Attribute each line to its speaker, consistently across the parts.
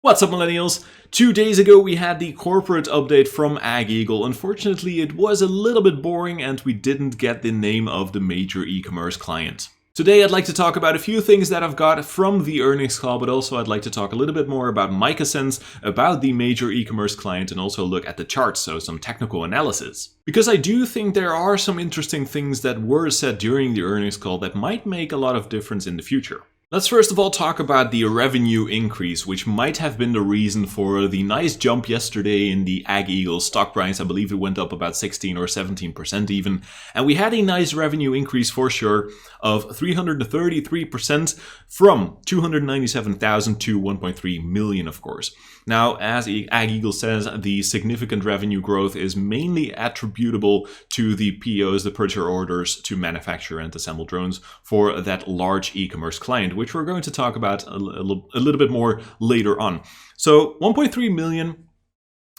Speaker 1: What's up, millennials? 2 days ago we had the corporate update from AgEagle. Unfortunately, it was a little bit boring and we didn't get the name of the major e-commerce client. Today I'd like to talk about a few things that I've got from the earnings call, but also I'd like to talk a little bit more about MicaSense, about the major e-commerce client, and also look at the charts, so some technical analysis. Because I do think there are some interesting things that were said during the earnings call that might make a lot of difference in the future. Let's first of all talk about the revenue increase, which might have been the reason for the nice jump yesterday in the AgEagle stock price. I believe it went up about 16 or 17% even. And we had a nice revenue increase for sure of 333% from 297,000 to 1.3 million, of course. Now, as AgEagle says, the significant revenue growth is mainly attributable to the POs, the purchase orders to manufacture and assemble drones for that large e-commerce client, which we're going to talk about a little bit more later on. So 1.3 million,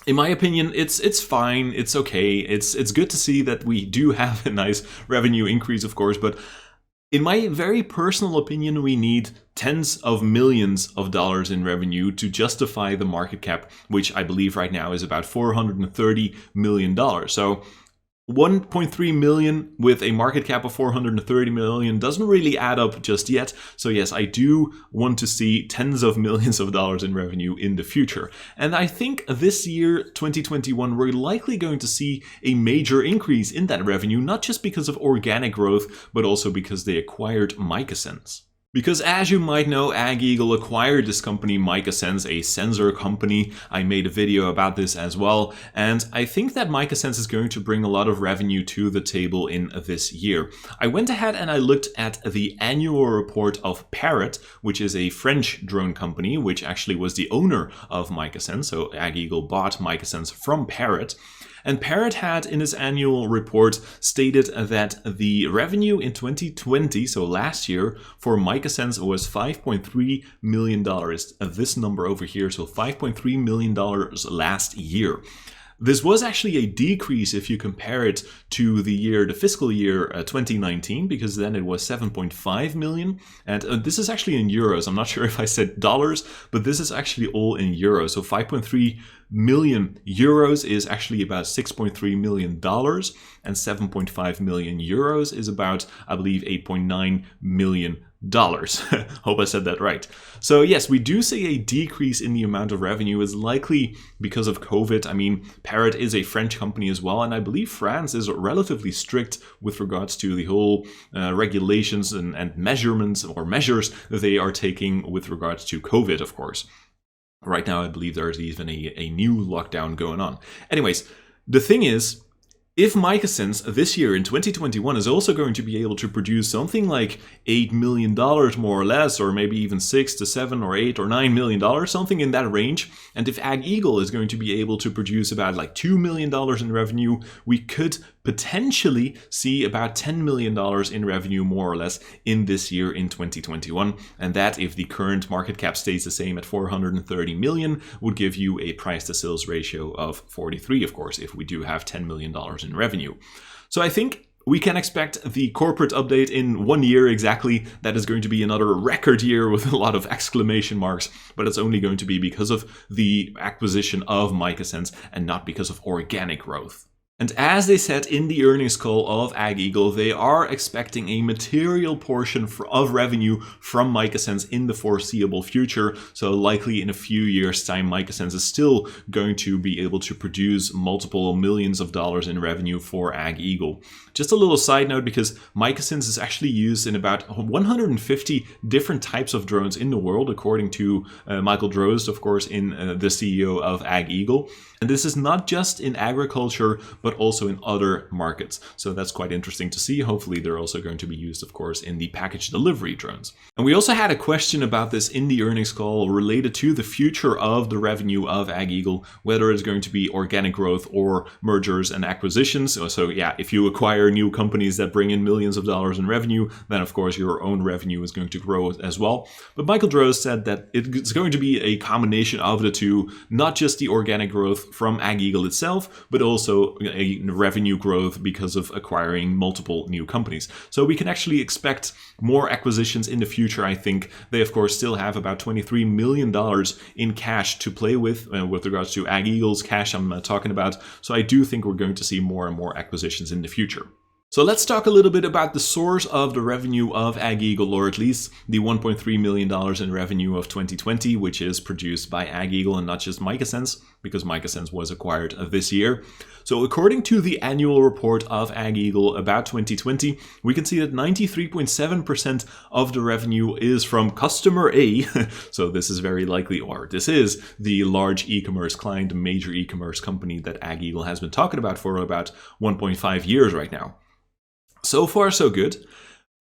Speaker 1: in my opinion, it's fine, it's okay, it's good to see that we do have a nice revenue increase, of course, but in my very personal opinion, we need tens of millions of dollars in revenue to justify the market cap, which I believe right now is about $430 million. So 1.3 million with a market cap of 430 million doesn't really add up just yet. So yes, I do want to see tens of millions of dollars in revenue in the future. And I think this year, 2021, we're likely going to see a major increase in that revenue, not just because of organic growth, but also because they acquired MicaSense. Because as you might know, AgEagle acquired this company, MicaSense, a sensor company. I made a video about this as well. And I think that MicaSense is going to bring a lot of revenue to the table in this year. I went ahead and I looked at the annual report of Parrot, which is a French drone company, which actually was the owner of MicaSense. So AgEagle bought MicaSense from Parrot. And Parrot had in its annual report stated that the revenue in 2020, so last year, for MicaSense was $5.3 million. This number over here, so $5.3 million last year. This was actually a decrease if you compare it to the fiscal year 2019, because then it was 7.5 million. And this is actually in euros. I'm not sure if I said dollars, but this is actually all in euros. So 5.3 million euros is actually about $6.3 million, and 7.5 million euros is about, I believe, $8.9 million. Hope I said that right. So yes, we do see a decrease in the amount of revenue is likely because of COVID. I mean, Parrot is a French company as well, and I believe France is relatively strict with regards to the whole regulations and measurements or measures that they are taking with regards to COVID, of course. Right now, I believe there's even a new lockdown going on. Anyways, the thing is, if MicaSense this year in 2021 is also going to be able to produce something like $8 million more or less, or maybe even 6 to 7 or 8 or $9 million, something in that range, and if AgEagle is going to be able to produce about like $2 million in revenue, we could potentially see about $10 million in revenue more or less in this year in 2021. And that, if the current market cap stays the same at 430 million, would give you a price to sales ratio of 43, of course, if we do have $10 million in revenue. So I think we can expect the corporate update in 1 year exactly. That is going to be another record year with a lot of exclamation marks, but it's only going to be because of the acquisition of MicaSense and not because of organic growth. And as they said in the earnings call of AgEagle, they are expecting a material portion of revenue from MicaSense in the foreseeable future. So likely in a few years' time, MicaSense is still going to be able to produce multiple millions of dollars in revenue for AgEagle. Just a little side note, because MicaSense is actually used in about 150 different types of drones in the world, according to Michael Drozd, of course, the CEO of AgEagle. And this is not just in agriculture, but also in other markets. So that's quite interesting to see. Hopefully they're also going to be used, of course, in the package delivery drones. And we also had a question about this in the earnings call related to the future of the revenue of AgEagle, whether it's going to be organic growth or mergers and acquisitions. So yeah, if you acquire new companies that bring in millions of dollars in revenue, then of course your own revenue is going to grow as well. But Michael Drozd said that it's going to be a combination of the two, not just the organic growth from AgEagle itself, but also a revenue growth because of acquiring multiple new companies. So we can actually expect more acquisitions in the future, I think. They, of course, still have about $23 million in cash to play with regards to AgEagle's cash I'm talking about. So I do think we're going to see more and more acquisitions in the future. So let's talk a little bit about the source of the revenue of AgEagle, or at least the $1.3 million in revenue of 2020, which is produced by AgEagle and not just MicaSense, because MicaSense was acquired this year. So according to the annual report of AgEagle about 2020, we can see that 93.7% of the revenue is from customer A. So this is very likely, or this is the large e-commerce client, a major e-commerce company that AgEagle has been talking about for about 1.5 years right now. So far, so good.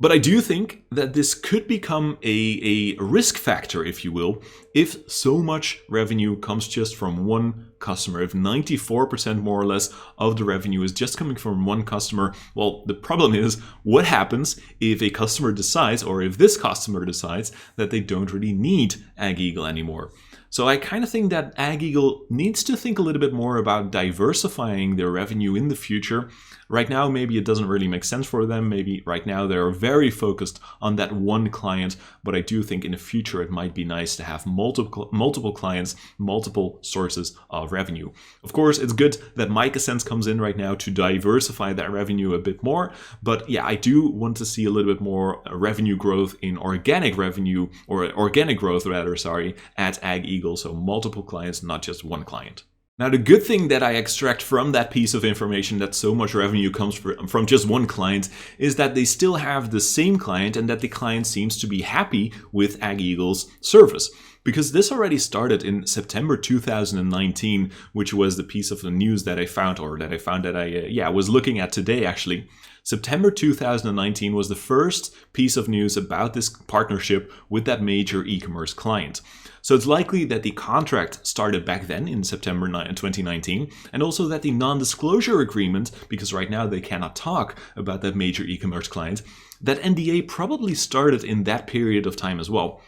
Speaker 1: But I do think that this could become a risk factor, if you will, if so much revenue comes just from one customer. If 94% more or less of the revenue is just coming from one customer, well, the problem is what happens if a customer decides, or if this customer decides, that they don't really need AgEagle anymore. So I kind of think that AgEagle needs to think a little bit more about diversifying their revenue in the future. Right now, maybe it doesn't really make sense for them. Maybe right now they're very focused on that one client, but I do think in the future it might be nice to have multiple clients, multiple sources of revenue. Of course, it's good that MicaSense comes in right now to diversify that revenue a bit more, but yeah, I do want to see a little bit more revenue growth in organic revenue, or organic growth rather, sorry, at AgEagle. So multiple clients, not just one client. Now, the good thing that I extract from that piece of information, that so much revenue comes from just one client, is that they still have the same client and that the client seems to be happy with AgEagle's service. Because this already started in September 2019, which was the piece of the news that I found, I was looking at today actually. September 2019 was the first piece of news about this partnership with that major e-commerce client. So it's likely that the contract started back then in September 2019, and also that the non-disclosure agreement, because right now they cannot talk about that major e-commerce client, that NDA probably started in that period of time as well.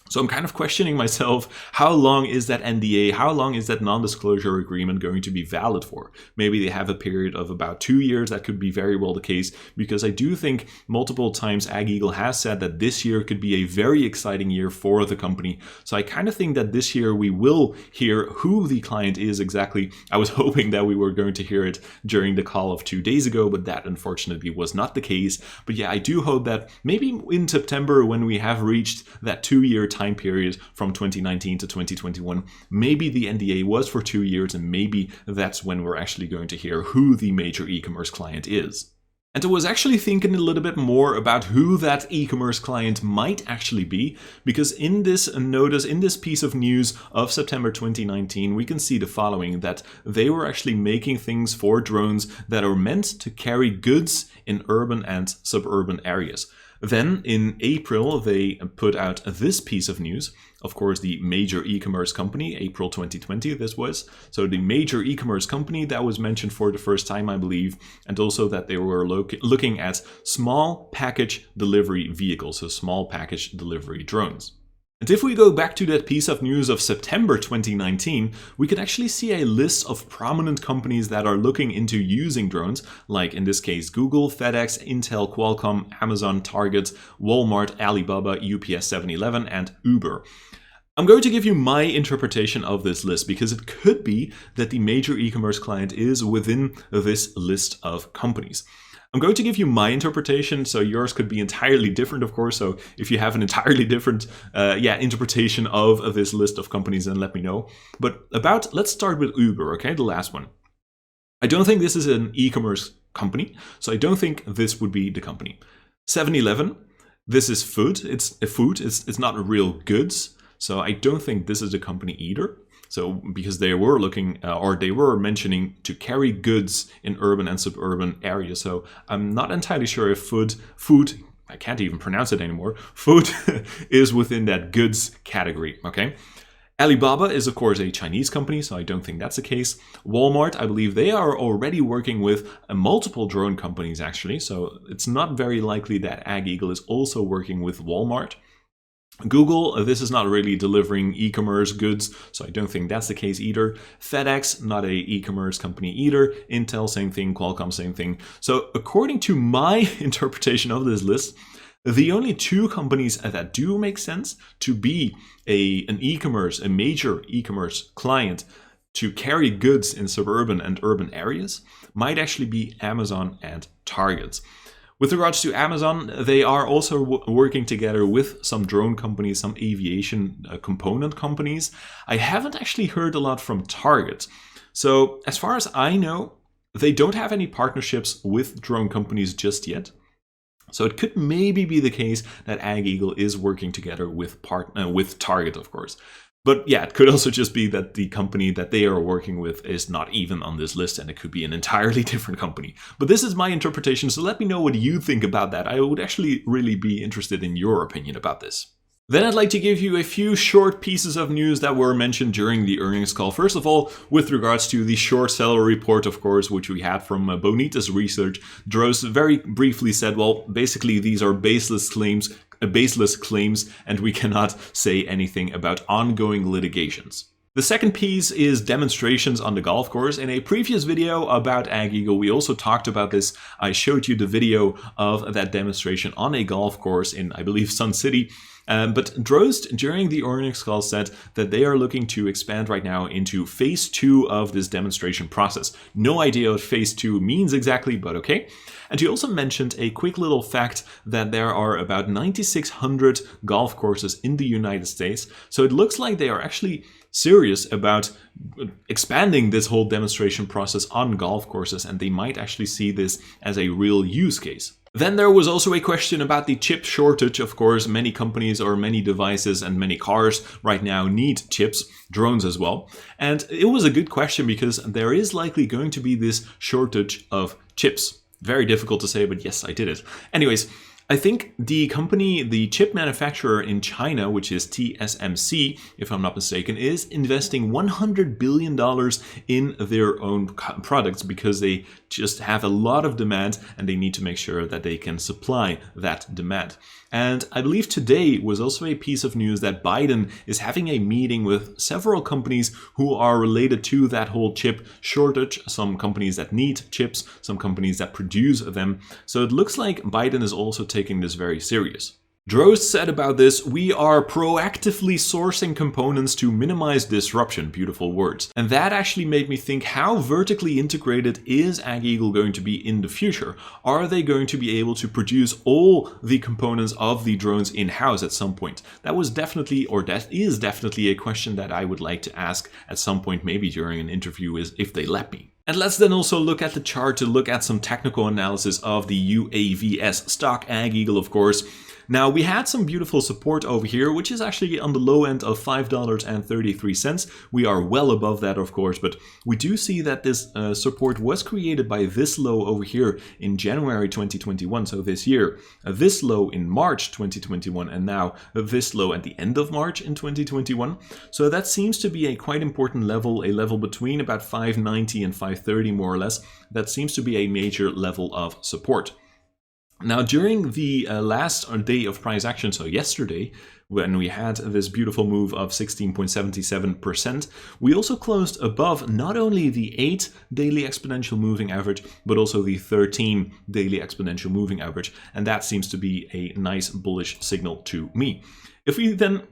Speaker 1: So I'm kind of questioning myself, how long is that NDA, how long is that non-disclosure agreement going to be valid for? Maybe they have a period of about 2 years. That could be very well the case, because I do think multiple times AgEagle has said that this year could be a very exciting year for the company. So I kind of think that this year we will hear who the client is exactly. I was hoping that we were going to hear it during the call of 2 days ago, but that unfortunately was not the case. But yeah, I do hope that maybe in September, when we have reached that 2-year time period from 2019 to 2021, maybe the NDA was for 2 years, and maybe that's when we're actually going to hear who the major e-commerce client is. And I was actually thinking a little bit more about who that e-commerce client might actually be, because in this notice, in this piece of news of September 2019, we can see the following, that they were actually making things for drones that are meant to carry goods in urban and suburban areas. Then in April, they put out this piece of news. Of course, the major e-commerce company, April 2020 this was. So the major e-commerce company that was mentioned for the first time, I believe, and also that they were looking at small package delivery vehicles, so small package delivery drones. And if we go back to that piece of news of September 2019, we can actually see a list of prominent companies that are looking into using drones, like in this case Google, FedEx, Intel, Qualcomm, Amazon, Target, Walmart, Alibaba, UPS 7-Eleven, and Uber. I'm going to give you my interpretation of this list, because it could be that the major e-commerce client is within this list of companies. I'm going to give you my interpretation, so yours could be entirely different, of course. So if you have an entirely different interpretation of this list of companies, then let me know. But let's start with Uber, okay, the last one. I don't think this is an e-commerce company, so I don't think this would be the company. 7-Eleven, this is food. It's a food. It's not real goods, so I don't think this is the company either. So because they were looking, or they were mentioning to carry goods in urban and suburban areas. So I'm not entirely sure if food, I can't even pronounce it anymore, food is within that goods category, okay? Alibaba is, of course, a Chinese company, so I don't think that's the case. Walmart, I believe they are already working with multiple drone companies, actually. So it's not very likely that AgEagle is also working with Walmart. Google, this is not really delivering e-commerce goods, so I don't think that's the case either. FedEx, not a e-commerce company either. Intel, same thing. Qualcomm, same thing. So according to my interpretation of this list, the only two companies that do make sense to be an e-commerce, a major e-commerce client to carry goods in suburban and urban areas might actually be Amazon and Target. With regards to Amazon, they are also working together with some drone companies, some aviation component companies. I haven't actually heard a lot from Target. So as far as I know, they don't have any partnerships with drone companies just yet. So it could maybe be the case that AgEagle is working together with Target, of course. But yeah, it could also just be that the company that they are working with is not even on this list and it could be an entirely different company. But this is my interpretation, so let me know what you think about that. I would actually really be interested in your opinion about this. Then I'd like to give you a few short pieces of news that were mentioned during the earnings call. First of all, with regards to the short seller report, of course, which we had from Bonita's research, Droz very briefly said, well, basically these are baseless claims, and we cannot say anything about ongoing litigations. The second piece is demonstrations on the golf course. In a previous video about AgEagle, we also talked about this. I showed you the video of that demonstration on a golf course in, I believe, Sun City. But Drost, during the earnings call, said that they are looking to expand right now into phase 2 of this demonstration process. No idea what phase 2 means exactly, but okay. And he also mentioned a quick little fact that there are about 9,600 golf courses in the United States. So it looks like they are actually serious about expanding this whole demonstration process on golf courses, and they might actually see this as a real use case. Then there was also a question about the chip shortage. Of course, many companies or many devices and many cars right now need chips, drones as well. And it was a good question because there is likely going to be this shortage of chips. Very difficult to say, but yes, I did it. Anyways, I think the company, the chip manufacturer in China, which is TSMC, if I'm not mistaken, is investing $100 billion in their own products because they just have a lot of demand and they need to make sure that they can supply that demand. And I believe today was also a piece of news that Biden is having a meeting with several companies who are related to that whole chip shortage. Some companies that need chips, some companies that produce them. So it looks like Biden is also taking this very serious. Drost said about this, we are proactively sourcing components to minimize disruption. Beautiful words. And that actually made me think, how vertically integrated is AgEagle going to be in the future? Are they going to be able to produce all the components of the drones in-house at some point? That was definitely, or that is definitely a question that I would like to ask at some point, maybe during an interview, if they let me. And let's then also look at the chart to look at some technical analysis of the UAVS stock AgEagle, of course. Now, we had some beautiful support over here, which is actually on the low end of $5.33. We are well above that, of course, but we do see that this support was created by this low over here in January 2021, so this year, this low in March 2021, and now this low at the end of March in 2021. So that seems to be a quite important level, a level between about 590 and 530 more or less. That seems to be a major level of support. Now, during the last day of price action, so yesterday, when we had this beautiful move of 16.77%, we also closed above not only the 8 daily exponential moving average, but also the 13 daily exponential moving average. And that seems to be a nice bullish signal to me. If we then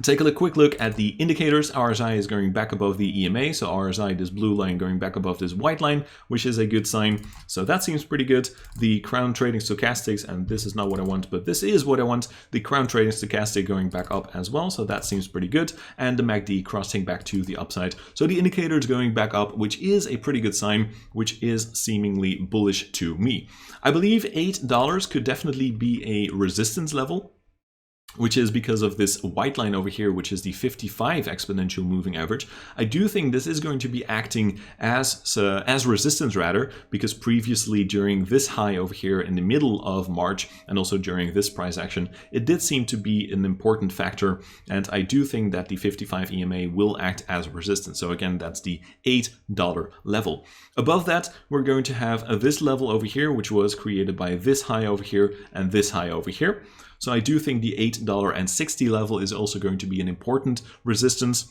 Speaker 1: take a quick look at the indicators, RSI is going back above the EMA, so RSI, this blue line, going back above this white line, which is a good sign. So that seems pretty good. The Crown Trading Stochastics, and this is not what I want, but this is what I want, the Crown Trading Stochastic going back up as well, so that seems pretty good. And the MACD crossing back to the upside. So the indicators going back up, which is a pretty good sign, which is seemingly bullish to me. I believe $8 could definitely be a resistance level, which is because of this white line over here, which is the 55 exponential moving average. I do think this is going to be acting as resistance rather, because previously during this high over here in the middle of March and also during this price action, it did seem to be an important factor. And I do think that the 55 EMA will act as resistance. So again, that's the $8 level. Above that, we're going to have this level over here, which was created by this high over here and this high over here. So I do think the $8.60 level is also going to be an important resistance.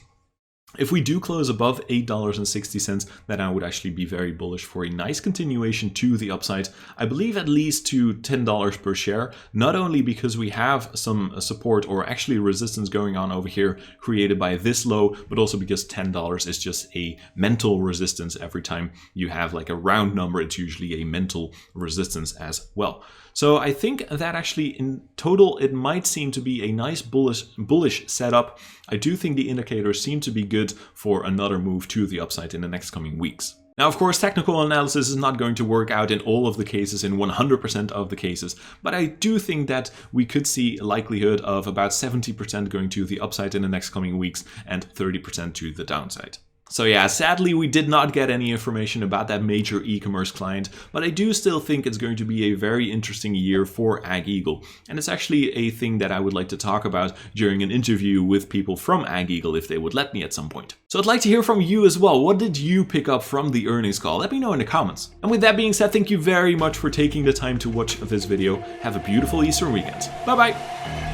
Speaker 1: If we do close above $8.60, then I would actually be very bullish for a nice continuation to the upside. I believe at least to $10 per share, not only because we have some support or actually resistance going on over here created by this low, but also because $10 is just a mental resistance. Every time you have like a round number, it's usually a mental resistance as well. So I think that actually in total, it might seem to be a nice bullish setup. I do think the indicators seem to be good for another move to the upside in the next coming weeks. Now, of course, technical analysis is not going to work out in all of the cases, in 100% of the cases, but I do think that we could see a likelihood of about 70% going to the upside in the next coming weeks and 30% to the downside. So yeah, sadly we did not get any information about that major e-commerce client, but I do still think it's going to be a very interesting year for AgEagle. And it's actually a thing that I would like to talk about during an interview with people from AgEagle if they would let me at some point. So I'd like to hear from you as well. What did you pick up from the earnings call? Let me know in the comments. And with that being said, thank you very much for taking the time to watch this video. Have a beautiful Easter weekend. Bye bye.